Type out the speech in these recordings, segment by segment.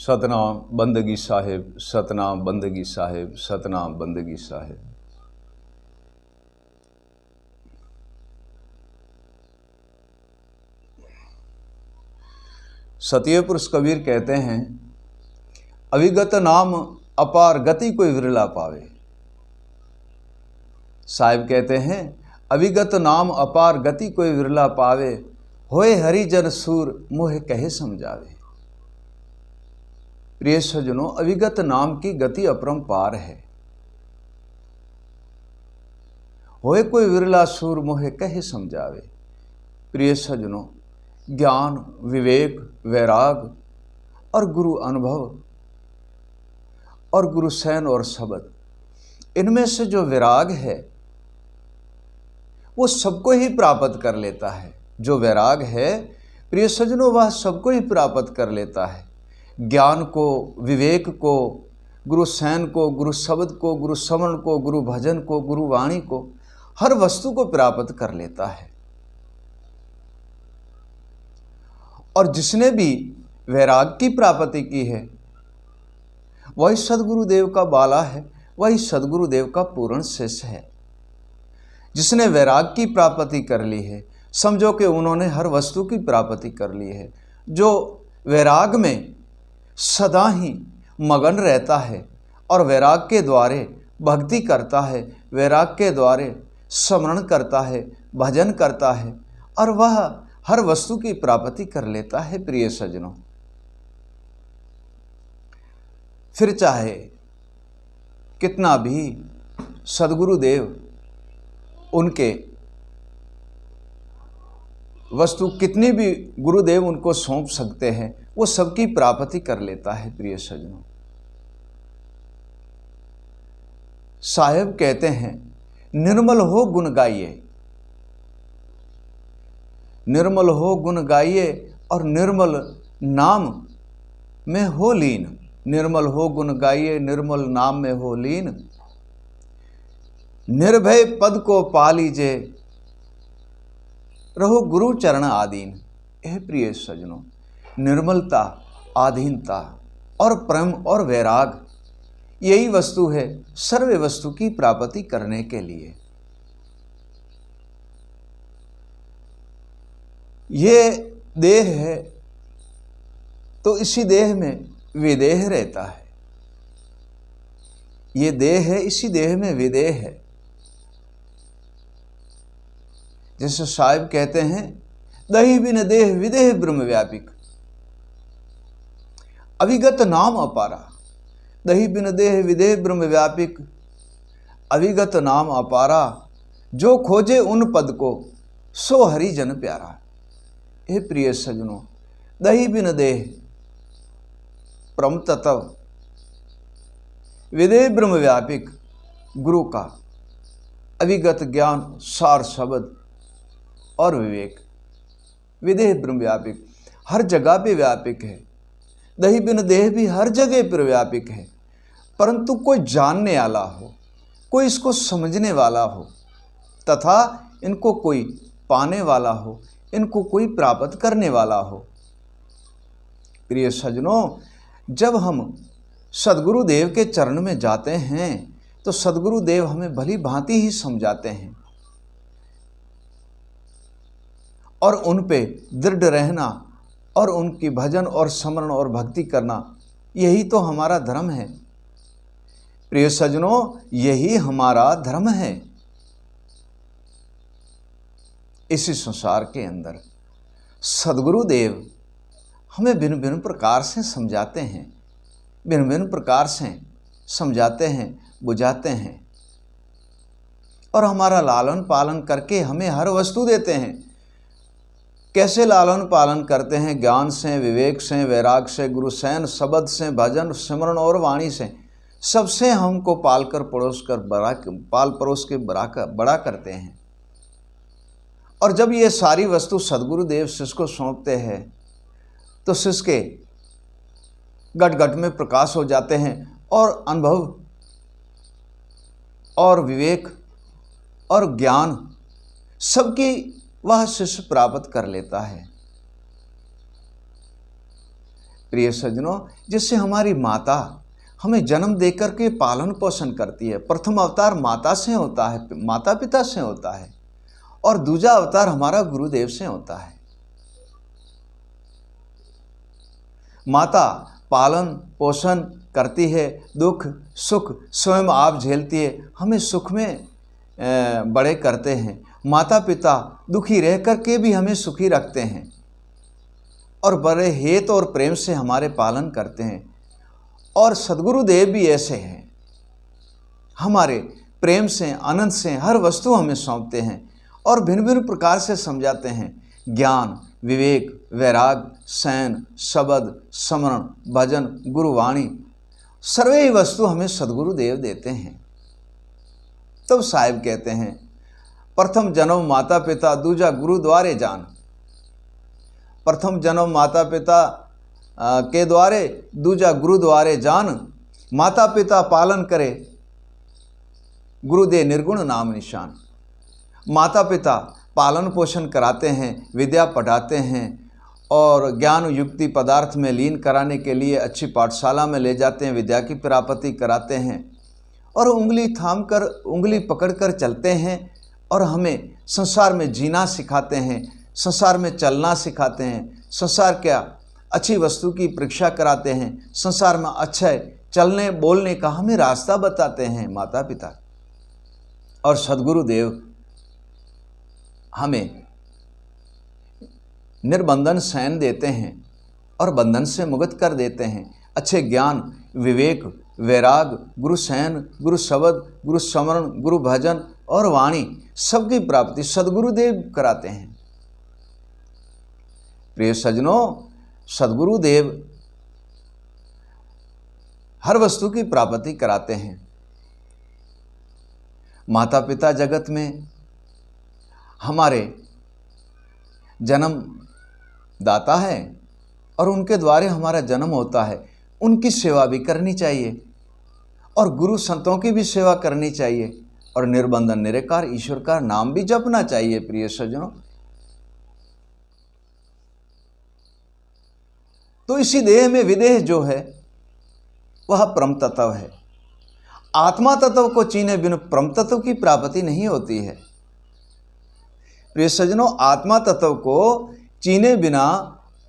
सतनाम बंदगी साहिब, सतनाम बंदगी साहिब, सतनाम बंदगी साहिब। सतीय पुरुष कबीर कहते हैं, अविगत नाम अपार गति कोई विरला पावे। साहिब कहते हैं, अविगत नाम अपार गति कोई विरला पावे, होए हरिजन सूर मोह कहे समझावे। प्रिय सज्जनों, अविगत नाम की गति अपरंपार है। होए कोई विरला सूर मोह कहे समझावे। प्रिय सज्जनों, ज्ञान, विवेक, वैराग और गुरु अनुभव और गुरु सैन और शब्द, इनमें से जो वैराग है वो सबको ही प्राप्त कर लेता है। जो वैराग है प्रिय सज्जनों, वह सबको ही प्राप्त कर लेता है। ज्ञान को, विवेक को, गुरु सैन को, गुरु शब्द को, गुरु स्मरण को, गुरु भजन को, गुरु वाणी को, हर वस्तु को प्राप्त कर लेता है। और जिसने भी वैराग की प्राप्ति की है वही सदगुरुदेव का बाला है, वही सदगुरुदेव का पूर्ण शिष्य है। जिसने वैराग की प्राप्ति कर ली है, समझो कि उन्होंने हर वस्तु की प्राप्ति कर ली है। जो वैराग में सदा ही मगन रहता है और वैराग के द्वारे भक्ति करता है, वैराग के द्वारे स्मरण करता है, भजन करता है, और वह हर वस्तु की प्राप्ति कर लेता है। प्रिय सज्जनों, फिर चाहे कितना भी सदगुरुदेव उनके वस्तु, कितनी भी गुरुदेव उनको सौंप सकते हैं, वो सबकी प्राप्ति कर लेता है। प्रिय सज्जनों, साहिब कहते हैं, निर्मल हो गुण गाइए, निर्मल हो गुण गाइए और निर्मल नाम में हो लीन। निर्मल हो गुण गाइए, निर्मल नाम में हो लीन। निर्भय पद को पा लीजिए, रहो गुरु चरण आधीन। यह प्रिय सज्जनों, निर्मलता, आधीनता और प्रेम और वैराग, यही वस्तु है सर्व वस्तु की प्राप्ति करने के लिए। ये देह है तो इसी देह में विदेह रहता है। ये देह है, इसी देह में विदेह है। जैसे साहिब कहते हैं, दही बिन देह विदेह ब्रह्म व्यापिक, अविगत नाम अपारा। दही बिन देह विदेह ब्रह्म व्यापिक, अविगत नाम अपारा, जो खोजे उन पद को सो हरि जन प्यारा। हे प्रिय सज्जनों, दही बिन देह परम तत्व, विदेह ब्रह्म व्यापिक गुरु का अविगत ज्ञान, सार शब्द और विवेक, विदेह ब्रह्म व्यापिक, हर जगह पे व्यापिक है। दही बिन देह भी हर जगह पर व्यापिक है, परंतु कोई जानने वाला हो, कोई इसको समझने वाला हो, तथा इनको कोई पाने वाला हो, इनको कोई प्राप्त करने वाला हो। प्रिय सज्जनों, जब हम सदगुरुदेव के चरण में जाते हैं तो सदगुरुदेव हमें भली भांति ही समझाते हैं, और उन पे दृढ़ रहना और उनकी भजन और स्मरण और भक्ति करना, यही तो हमारा धर्म है। प्रिय सज्जनों, यही हमारा धर्म है। इसी संसार के अंदर सदगुरुदेव हमें भिन्न भिन्न प्रकार से समझाते हैं, भिन्न भिन्न प्रकार से समझाते हैं, बुझाते हैं, और हमारा लालन पालन करके हमें हर वस्तु देते हैं। कैसे लालन पालन करते हैं? ज्ञान से, विवेक से, वैराग से, गुरु सैन शब्द से, भजन, स्मरण और वाणी से, सबसे हमको पाल परोस के बड़ा करते हैं। और जब ये सारी वस्तु सदगुरुदेव शिष्य को सौंपते हैं तो शिष्य के घट घट में प्रकाश हो जाते हैं, और अनुभव और विवेक और ज्ञान सबकी वह शिष्य प्राप्त कर लेता है। प्रिय सज्जनों, जिससे हमारी माता हमें जन्म देकर के पालन पोषण करती है। प्रथम अवतार माता से होता है, माता पिता से होता है, और दूसरा अवतार हमारा गुरुदेव से होता है। माता पालन पोषण करती है, दुख सुख स्वयं आप झेलती है, हमें सुख में बड़े करते हैं। माता पिता दुखी रह कर के भी हमें सुखी रखते हैं और बड़े हेत और प्रेम से हमारे पालन करते हैं। और सद्गुरुदेव भी ऐसे हैं, हमारे प्रेम से आनंद से हर वस्तु हमें सौंपते हैं और भिन्न भिन्न प्रकार से समझाते हैं। ज्ञान, विवेक, वैराग, सैन, शब्द, स्मरण, भजन, गुरुवाणी, सर्वे ही वस्तु हमें सद्गुरुदेव देते हैं। तब साहिब कहते हैं, प्रथम जन्म माता पिता दूजा गुरु द्वारे जान। प्रथम जन्म माता पिता के द्वारे, दूजा गुरु द्वारे जान। माता पिता पालन करे, गुरु दे निर्गुण नाम निशान। माता पिता पालन पोषण कराते हैं, विद्या पढ़ाते हैं और ज्ञान युक्ति पदार्थ में लीन कराने के लिए अच्छी पाठशाला में ले जाते हैं, विद्या की प्राप्ति कराते हैं और उंगली थाम कर, उंगली पकड़ कर चलते हैं और हमें संसार में जीना सिखाते हैं, संसार में चलना सिखाते हैं, संसार क्या अच्छी वस्तु की परीक्षा कराते हैं, संसार में अच्छे चलने बोलने का हमें रास्ता बताते हैं माता पिता। और सद्गुरुदेव हमें निर्बंधन सैन देते हैं और बंधन से मुक्त कर देते हैं। अच्छे ज्ञान, विवेक, वैराग, गुरु सैन, गुरु शब्द, गुरु स्मरण, गुरु भजन और वाणी सबकी प्राप्ति सद्गुरुदेव कराते हैं। प्रिय सज्जनों, सद्गुरुदेव हर वस्तु की प्राप्ति कराते हैं। माता पिता जगत में हमारे जन्म दाता है और उनके द्वारे हमारा जन्म होता है, उनकी सेवा भी करनी चाहिए और गुरु संतों की भी सेवा करनी चाहिए और निर्बंधन निराकार ईश्वर का नाम भी जपना चाहिए। प्रिय सज्जनों, तो इसी देह में विदेह जो है वह परम तत्व है। आत्मा तत्व को चीने बिन परम तत्व की प्राप्ति नहीं होती है। प्रिय सज्जनों, आत्मा तत्व को चीने बिना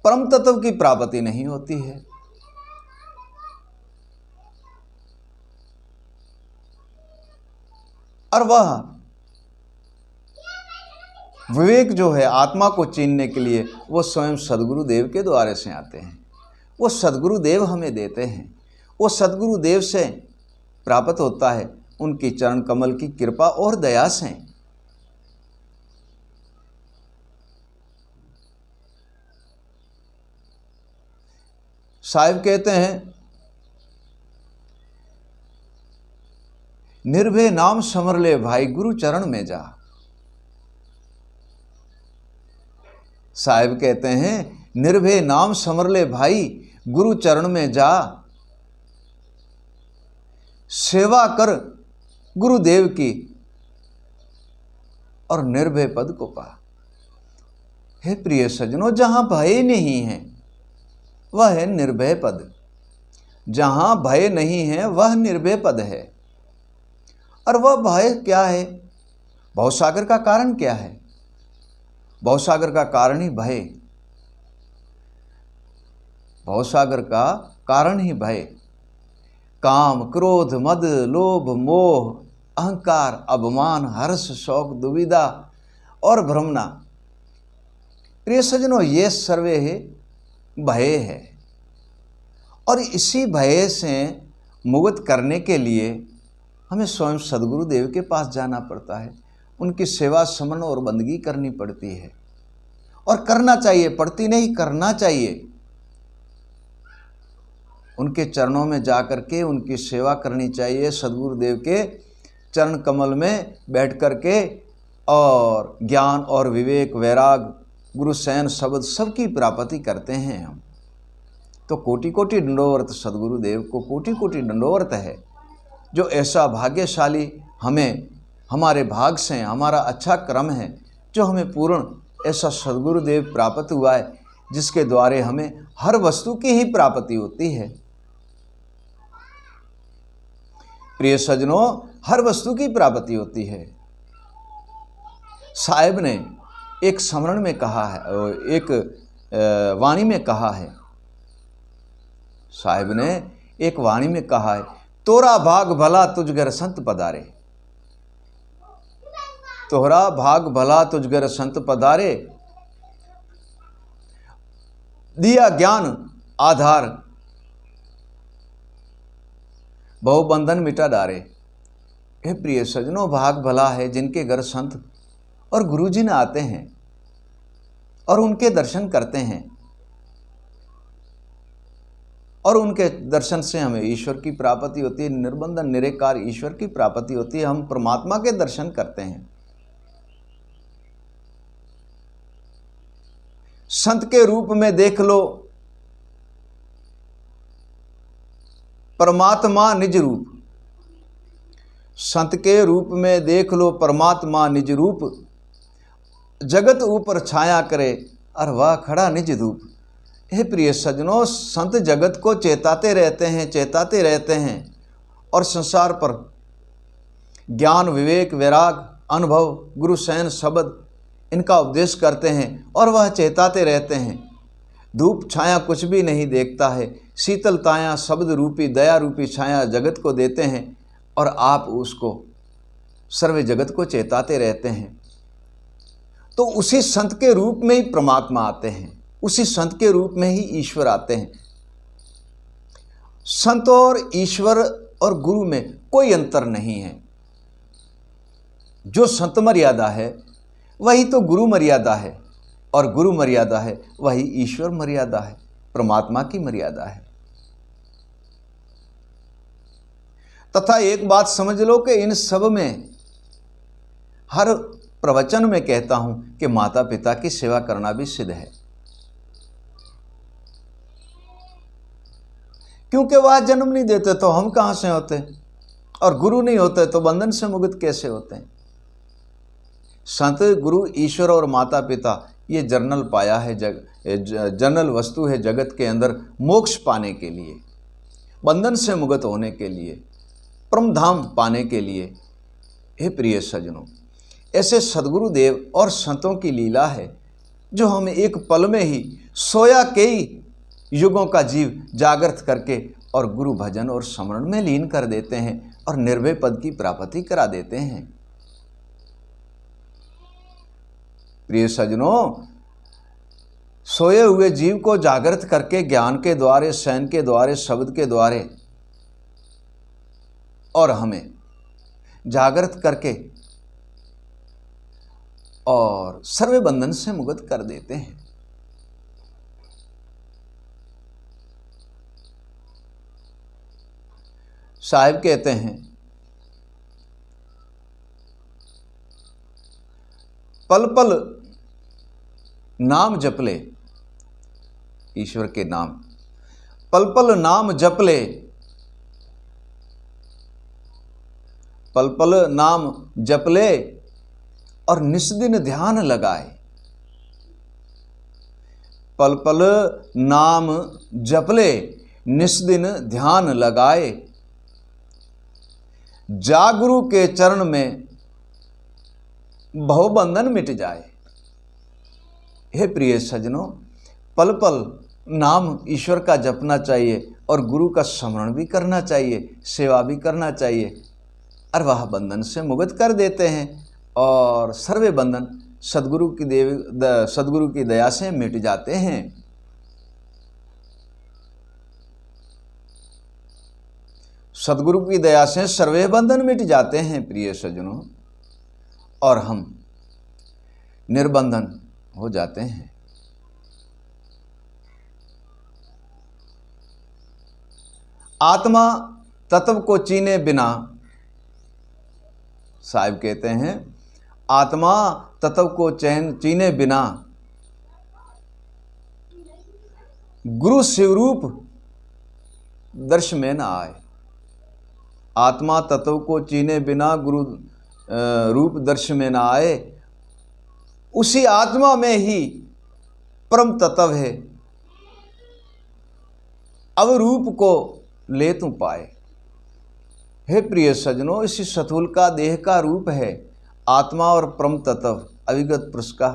परम तत्व की प्राप्ति नहीं होती है। और वह विवेक जो है आत्मा को चीनने के लिए वो स्वयं सद्गुरुदेव के द्वारे से आते हैं। वो सद्गुरुदेव हमें देते हैं, वो सद्गुरुदेव से प्राप्त होता है, उनकी चरण कमल की कृपा और दया से। साहिब कहते हैं, निर्भय नाम समर ले भाई गुरु चरण में जा। साहिब कहते हैं, निर्भय नाम समर ले भाई गुरु चरण में जा, सेवा कर गुरुदेव की और निर्भय पद को पा। हे प्रिय सज्जनों, जहां भय नहीं है वह है निर्भय पद, जहां भय नहीं है वह निर्भय पद है। और वह भय क्या है? भवसागर का कारण क्या है? भवसागर का कारण ही भय, भवसागर का कारण ही भय। काम, क्रोध, मद, लोभ, मोह, अहंकार, अभिमान, हर्ष, शौक, दुविधा और भ्रमना। प्रिय सज्जनों, ये सर्वे है भय है। और इसी भय से मुक्त करने के लिए हमें स्वयं सद्गुरुदेव के पास जाना पड़ता है, उनकी सेवा समरण और बंदगी करनी पड़ती है और करना चाहिए, पड़ती नहीं, करना चाहिए। उनके चरणों में जाकर के उनकी सेवा करनी चाहिए, सद्गुरुदेव के चरण कमल में बैठ कर के, और ज्ञान और विवेक, वैराग, गुरु सैन, शब्द सबकी प्राप्ति करते हैं हम। तो कोटि कोटि दंडोवत सद्गुरुदेव को, कोटि कोटि दंडोवत है जो ऐसा भाग्यशाली हमें, हमारे भाग से, हमारा अच्छा क्रम है जो हमें पूर्ण ऐसा सद्गुरुदेव प्राप्त हुआ है, जिसके द्वारे हमें हर वस्तु की ही प्राप्ति होती है। प्रिय सज्जनों, हर वस्तु की प्राप्ति होती है। साहिब ने एक स्मरण में कहा है, एक वाणी में कहा है, साहिब ने एक वाणी में कहा है, तोरा भाग भला तुझ घर संत पधारे। तोहरा भाग भला तुझ घर संत पधारे, दिया ज्ञान आधार, बहु बंधन मिटा डारे। हे प्रिय सज्जनों, भाग भला है जिनके घर संत और गुरुजी ने आते हैं और उनके दर्शन करते हैं, और उनके दर्शन से हमें ईश्वर की प्राप्ति होती है। निर्बंधन निरेकार ईश्वर की प्राप्ति होती है। हम परमात्मा के दर्शन करते हैं। संत के रूप में देख लो परमात्मा निज रूप। संत के रूप में देख लो परमात्मा निज रूप, जगत ऊपर छाया करे और वह खड़ा निज धूप। हे प्रिय सज्जनों, संत जगत को चेताते रहते हैं और संसार पर ज्ञान विवेक वैराग अनुभव गुरु सैन शब्द इनका उपदेश करते हैं और वह चेताते रहते हैं। धूप छाया कुछ भी नहीं देखता है, शीतलताया शब्द रूपी दया रूपी छाया जगत को देते हैं और आप उसको सर्व जगत को चेताते रहते हैं। तो उसी संत के रूप में ही परमात्मा आते हैं, उसी संत के रूप में ही ईश्वर आते हैं। संत और ईश्वर और गुरु में कोई अंतर नहीं है। जो संत मर्यादा है वही तो गुरु मर्यादा है, और गुरु मर्यादा है वही ईश्वर मर्यादा है, परमात्मा की मर्यादा है। तथा एक बात समझ लो कि इन सब में हर प्रवचन में कहता हूं कि माता पिता की सेवा करना भी सिद्ध है, क्योंकि वह जन्म नहीं देते तो हम कहां से होते, और गुरु नहीं होते तो बंधन से मुक्त कैसे होते हैं। संत गुरु ईश्वर और माता पिता ये जर्नल पाया है, जर्नल वस्तु है जगत के अंदर मोक्ष पाने के लिए, बंधन से मुक्त होने के लिए, परम धाम पाने के लिए। हे प्रिय सज्जनों, ऐसे सद्गुरु देव और संतों की लीला है जो हमें एक पल में ही सोया कई युगों का जीव जागृत करके और गुरु भजन और स्मरण में लीन कर देते हैं और निर्भय पद की प्राप्ति करा देते हैं। प्रिय सज्जनों, सोए हुए जीव को जागृत करके ज्ञान के द्वारे शयन के द्वारे शब्द के द्वारे और हमें जागृत करके और सर्व बंधन से मुक्त कर देते हैं। साहिब कहते हैं, पल पल नाम जप ले, ईश्वर के नाम, पल पल नाम जप ले, पल पल नाम जप ले और निस्दिन ध्यान लगाए। पल पल नाम जप ले, निस्दिन ध्यान लगाए, जागुरु के चरण में बहुबंधन मिट जाए। हे प्रिय सज्जनों, पल पल नाम ईश्वर का जपना चाहिए और गुरु का स्मरण भी करना चाहिए, सेवा भी करना चाहिए, और वह बंधन से मुक्त कर देते हैं और सर्वे बंधन सद्गुरु की दया से मिट जाते हैं। सद्गुरु की दया से सर्वे बंधन मिट जाते हैं प्रिय सज्जनों, और हम निर्बंधन हो जाते हैं। आत्मा तत्व को चीने बिना, साहिब कहते हैं, आत्मा तत्व को चीने बिना गुरु शिवरूप दर्श में न आए। आत्मा तत्व को चीने बिना गुरु रूप दर्श में न आए। उसी आत्मा में ही परम तत्व है, अब रूप को ले तू पाए। हे प्रिय सजनों, इसी स्थूल का देह का रूप है, आत्मा और परम तत्व अविगत पुरुष का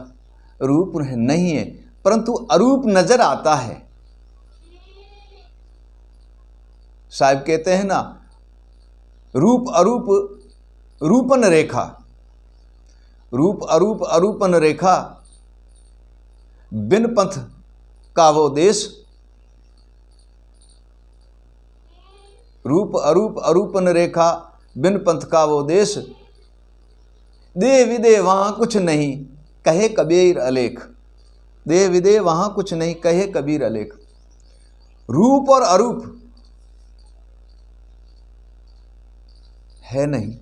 रूप नहीं है, परंतु अरूप नजर आता है। साहब कहते हैं ना, रूप अरूप रूपन रेखा, रूप अरूप अरूपन रेखा, बिन पंथ का वो देश। रूप अरूप अरूपन रेखा, बिन पंथ का वो देश, दे विदे वहां कुछ नहीं, कहे कबीर अलेख। दे विदे वहां कुछ नहीं, कहे कबीर अलेख। रूप और अरूप है नहीं,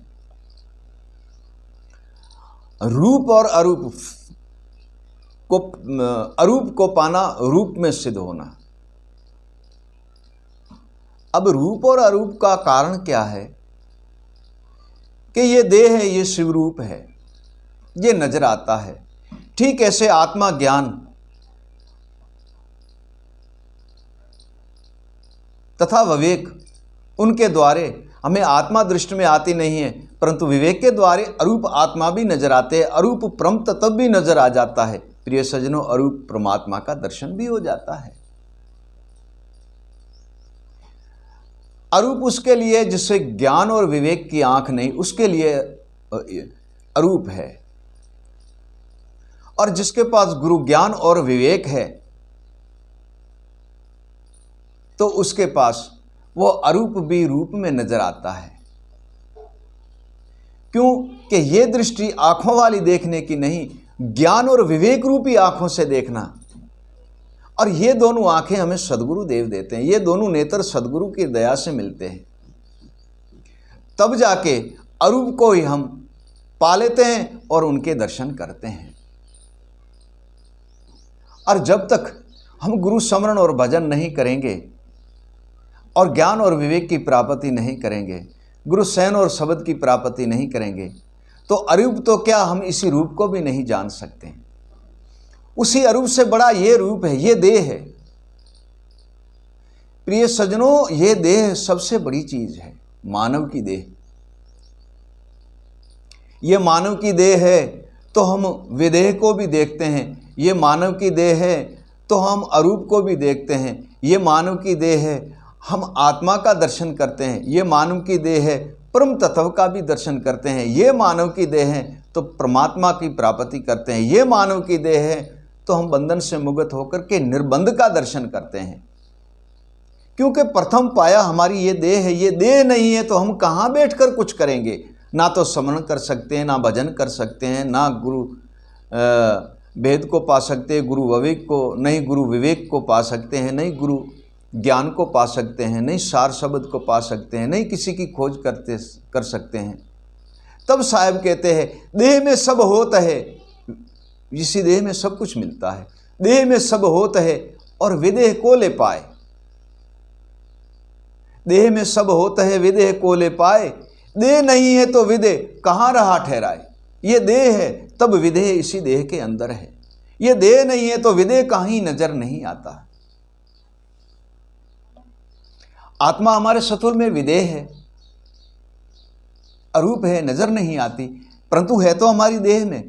रूप और अरूप को, अरूप को पाना रूप में सिद्ध होना। अब रूप और अरूप का कारण क्या है कि ये देह है, ये शिवरूप है, ये नजर आता है। ठीक ऐसे आत्मा ज्ञान तथा विवेक, उनके द्वारे हमें आत्मा दृष्टि में आती नहीं है, परंतु विवेक के द्वारे अरूप आत्मा भी नजर आते हैं, अरूप परम तत्व भी नजर आ जाता है। प्रिय सज्जनों, अरूप परमात्मा का दर्शन भी हो जाता है। अरूप उसके लिए जिससे ज्ञान और विवेक की आंख नहीं, उसके लिए अरूप है। और जिसके पास गुरु ज्ञान और विवेक है, तो उसके पास वो अरूप भी रूप में नजर आता है। क्यों कि ये दृष्टि आंखों वाली देखने की नहीं, ज्ञान और विवेक रूपी आंखों से देखना। और ये दोनों आंखें हमें सदगुरु देव देते हैं, ये दोनों नेत्र सदगुरु की दया से मिलते हैं, तब जाके अरूप को ही हम पा लेते हैं और उनके दर्शन करते हैं। और जब तक हम गुरु स्मरण और भजन नहीं करेंगे और ज्ञान और विवेक की प्राप्ति नहीं करेंगे, गुरु सैन और शब्द की प्राप्ति नहीं करेंगे, तो अरूप तो क्या, हम इसी रूप को भी नहीं जान सकते। उसी अरूप से बड़ा ये रूप है, ये देह है। प्रिय सज्जनों, ये देह सबसे बड़ी चीज है, मानव की देह। ये मानव की देह है तो हम विदेह को भी देखते हैं, ये मानव की देह है तो हम अरूप को भी देखते हैं, ये मानव की देह है हम आत्मा का दर्शन करते हैं, ये मानव की देह है परम तत्व का भी दर्शन करते हैं, ये मानव की देह है तो परमात्मा की प्राप्ति करते हैं, ये मानव की देह है तो हम बंधन से मुक्त होकर के निर्बंध का दर्शन करते हैं। क्योंकि प्रथम पाया हमारी ये देह है, ये देह नहीं है तो हम कहाँ बैठकर कुछ करेंगे। ना तो स्मरण कर सकते हैं, ना भजन कर सकते हैं, ना गुरु भेद को पा सकते हैं, गुरु विवेक को नहीं, गुरु विवेक को पा सकते हैं, नहीं गुरु ज्ञान को पा सकते हैं, नहीं सार शब्द को पा सकते हैं, नहीं किसी की खोज कर सकते हैं। तब साहब कहते हैं देह में सब होता है, इसी देह में सब कुछ मिलता है, देह में सब होता है और विदेह को ले पाए। देह में सब होता है विदेह को ले पाए, देह नहीं है तो विदेह कहाँ रहा ठहराए। ये देह है तब विदेह इसी देह के अंदर है, ये देह नहीं है तो विदेह कहीं नजर नहीं आता। आत्मा हमारे स्थूल में विदेह है, अरूप है, नजर नहीं आती, परंतु है तो हमारी देह में।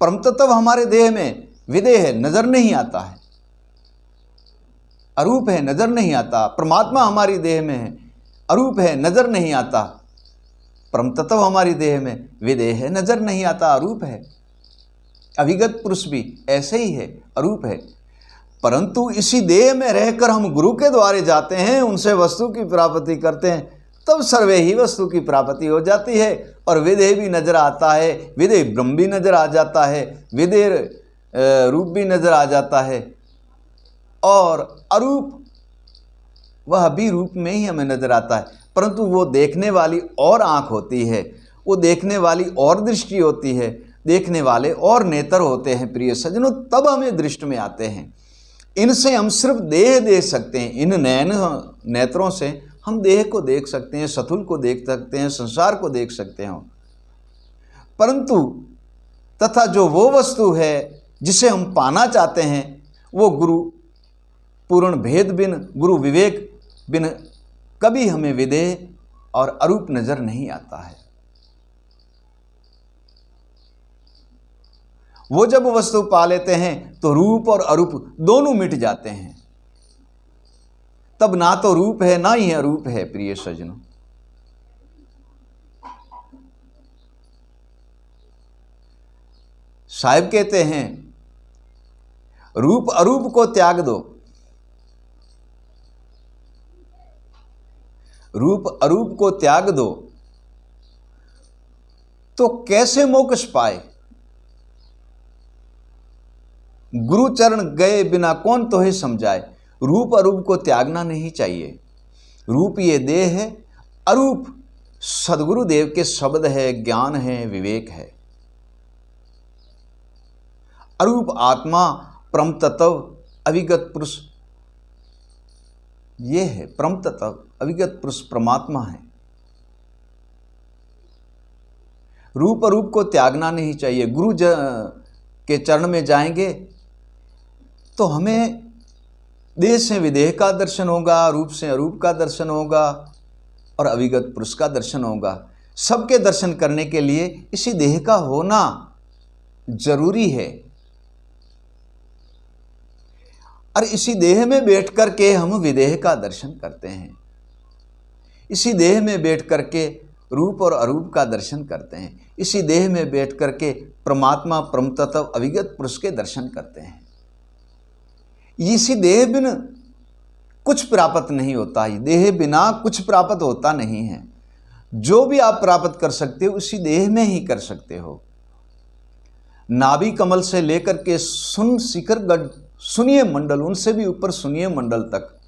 परम तत्व हमारे देह में विदेह है, नजर नहीं आता है, अरूप है, नजर नहीं आता। परमात्मा हमारी देह में है, अरूप है, नजर नहीं आता। परम तत्व हमारी देह में विदेह है, नजर नहीं आता, अरूप है। अविगत पुरुष भी ऐसे ही है, अरूप है। परंतु इसी देह में रहकर हम गुरु के द्वारे जाते हैं, उनसे वस्तु की प्राप्ति करते हैं, तब सर्वे ही वस्तु की प्राप्ति हो जाती है और विदेह भी नजर आता है, विदेह ब्रह्म भी नजर आ जाता है, विदेह रूप भी नजर आ जाता है और अरूप वह भी रूप में ही हमें नजर आता है। परंतु वो देखने वाली और आंख होती है, वो देखने वाली और दृष्टि होती है, देखने वाले और नेत्र होते हैं। प्रिय सज्जनों, तब हमें दृष्टि में आते हैं। इनसे हम सिर्फ देह देख सकते हैं, इन नयन नेत्रों से हम देह को देख सकते हैं, स्थूल को देख सकते हैं, संसार को देख सकते हैं। परंतु तथा जो वो वस्तु है जिसे हम पाना चाहते हैं वो गुरु पूर्ण भेद बिन, गुरु विवेक बिन कभी हमें विदेह और अरूप नजर नहीं आता है। वो जब वस्तु पा लेते हैं तो रूप और अरूप दोनों मिट जाते हैं। तब ना तो रूप है ना ही अरूप है। प्रिय सज्जनों, साहिब कहते हैं रूप अरूप को त्याग दो, रूप अरूप को त्याग दो तो कैसे मोक्ष पाए। गुरु चरण गए बिना कौन तो ही समझाए। रूप अरूप को त्यागना नहीं चाहिए। रूप ये देह है, अरूप सदगुरु देव के शब्द है, ज्ञान है, विवेक है। अरूप आत्मा परम तत्व अविगत पुरुष, ये है परम तत्व अविगत पुरुष परमात्मा है। रूप अरूप को त्यागना नहीं चाहिए। गुरु के चरण में जाएंगे तो हमें देह से विदेह का दर्शन होगा, रूप से अरूप का दर्शन होगा और अविगत पुरुष का दर्शन होगा। सबके दर्शन करने के लिए इसी देह का होना जरूरी है। और इसी देह में बैठ करके हम विदेह का दर्शन करते हैं। इसी देह में बैठ करके रूप और अरूप का दर्शन करते हैं। इसी देह में बैठ करके परमात्मा परम तत्व अविगत पुरुष के दर्शन करते हैं। इसी देह बिना कुछ प्राप्त नहीं होता है। देह बिना कुछ प्राप्त होता नहीं है। जो भी आप प्राप्त कर सकते हो उसी देह में ही कर सकते हो। नाभि कमल से लेकर के शिखर गढ़ सुनिए मंडल, उनसे भी ऊपर सुनिए मंडल तक,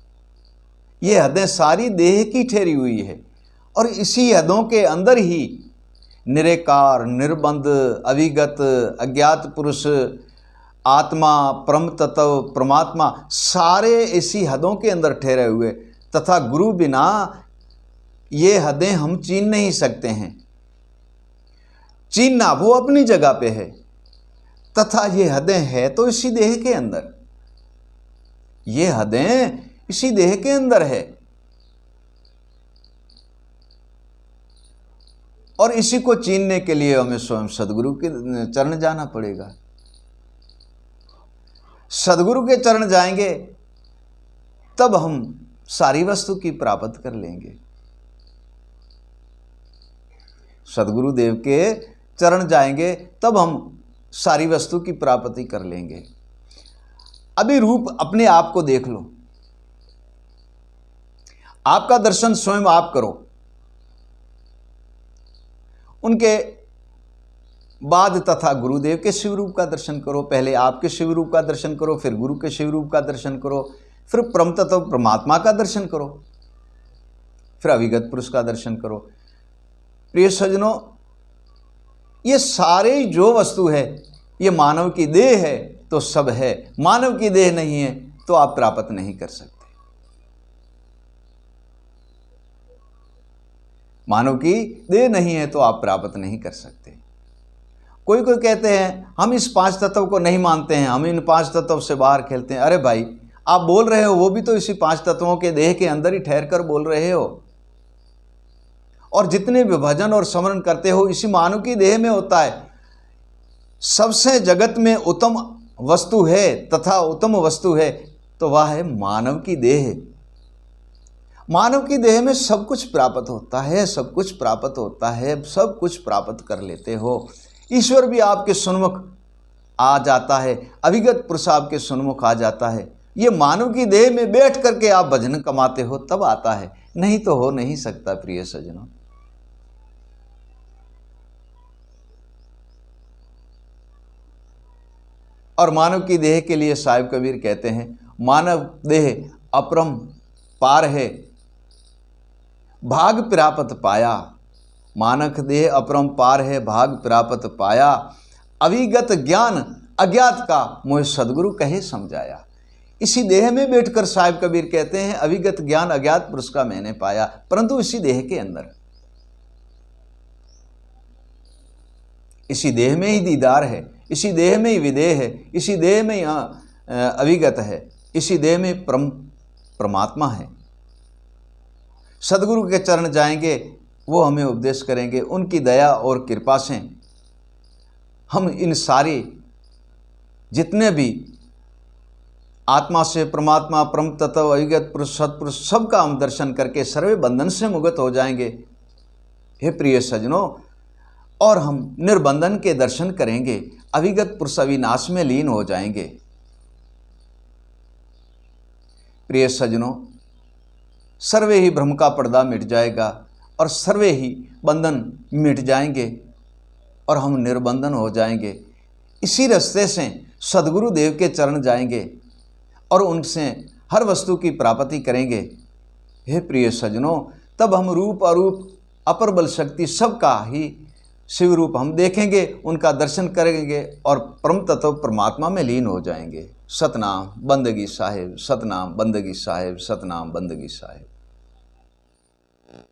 ये हदें सारी देह की ठहरी हुई है। और इसी हदों के अंदर ही निरेकार, निर्बंध, अविगत, अज्ञात पुरुष, आत्मा, परम तत्व, परमात्मा सारे इसी हदों के अंदर ठहरे हुए। तथा गुरु बिना ये हदें हम छीन नहीं सकते हैं। छीनना वो अपनी जगह पे है, तथा ये हदें है तो इसी देह के अंदर, ये हदें इसी देह के अंदर है। और इसी को छीनने के लिए हमें स्वयं सदगुरु के चरण जाना पड़ेगा। सदगुरु के चरण जाएंगे तब हम सारी वस्तु की प्राप्त कर लेंगे। सदगुरु देव के चरण जाएंगे तब हम सारी वस्तु की प्राप्ति कर लेंगे। अभी रूप अपने आप को देख लो, आपका दर्शन स्वयं आप करो, उनके बाद तथा गुरुदेव के शिव रूप का दर्शन करो। पहले आपके शिव रूप का दर्शन करो, फिर गुरु के शिव रूप का दर्शन करो, फिर परम तत्व परमात्मा का दर्शन करो, फिर अविगत पुरुष का दर्शन करो। प्रिय सज्जनों, ये सारे जो वस्तु है ये मानव की देह है तो सब है। मानव की देह नहीं है तो आप प्राप्त नहीं कर सकते। मानव की देह नहीं है तो आप प्राप्त नहीं कर सकते। कोई कोई कहते हैं हम इस पांच तत्व को नहीं मानते हैं, हम इन पांच तत्व से बाहर खेलते हैं। अरे भाई, आप बोल रहे हो वो भी तो इसी पांच तत्वों के देह के अंदर ही ठहर कर बोल रहे हो। और जितने भी भजन और स्मरण करते हो इसी मानव की देह में होता है। सबसे जगत में उत्तम वस्तु है तथा उत्तम वस्तु है तो वह है मानव की देह। मानव की देह में सब कुछ प्राप्त होता है, सब कुछ प्राप्त होता है, सब कुछ प्राप्त कर लेते हो। ईश्वर भी आपके सन्मुख आ जाता है, अविगत पुरुष आपके सन्मुख आ जाता है। ये मानव की देह में बैठ करके आप भजन कमाते हो तब आता है, नहीं तो हो नहीं सकता। प्रिय सज्जनों, और मानव की देह के लिए साहिब कबीर कहते हैं मानव देह अपरम पार है, भाग प्राप्त पाया। मानव देह अपरम पार है, भाग प्राप्त पाया। अविगत ज्ञान अज्ञात का मोह सदगुरु कहे समझाया। इसी देह में बैठकर साहिब कबीर कहते हैं अविगत ज्ञान अज्ञात पुरुष का मैंने पाया, परंतु इसी देह के अंदर, इसी देह में ही दीदार है, इसी देह में ही विदेह है, इसी देह में ही अविगत है, इसी देह में परमात्मा है। सदगुरु के चरण जाएंगे, वो हमें उपदेश करेंगे। उनकी दया और कृपा से हम इन सारी जितने भी आत्मा से परमात्मा, परम तत्व, अविगत पुरुष, सत्पुरुष, सबका हम दर्शन करके सर्वे बंधन से मुक्त हो जाएंगे। हे प्रिय सज्जनों, और हम निर्बंधन के दर्शन करेंगे, अविगत पुरुष अविनाश में लीन हो जाएंगे। प्रिय सज्जनों, सर्वे ही भ्रम का पर्दा मिट जाएगा और सर्वे ही बंधन मिट जाएंगे और हम निर्बंधन हो जाएंगे। इसी रास्ते से सद्गुरु देव के चरण जाएंगे और उनसे हर वस्तु की प्राप्ति करेंगे। हे प्रिय सज्जनों, तब हम रूप अरूप अपर बल शक्ति सबका ही शिव रूप हम देखेंगे, उनका दर्शन करेंगे और परम तत्व परमात्मा में लीन हो जाएंगे। सतनाम बंदगी साहिब, सतनाम बंदगी साहिब, सतनाम बंदगी साहिब।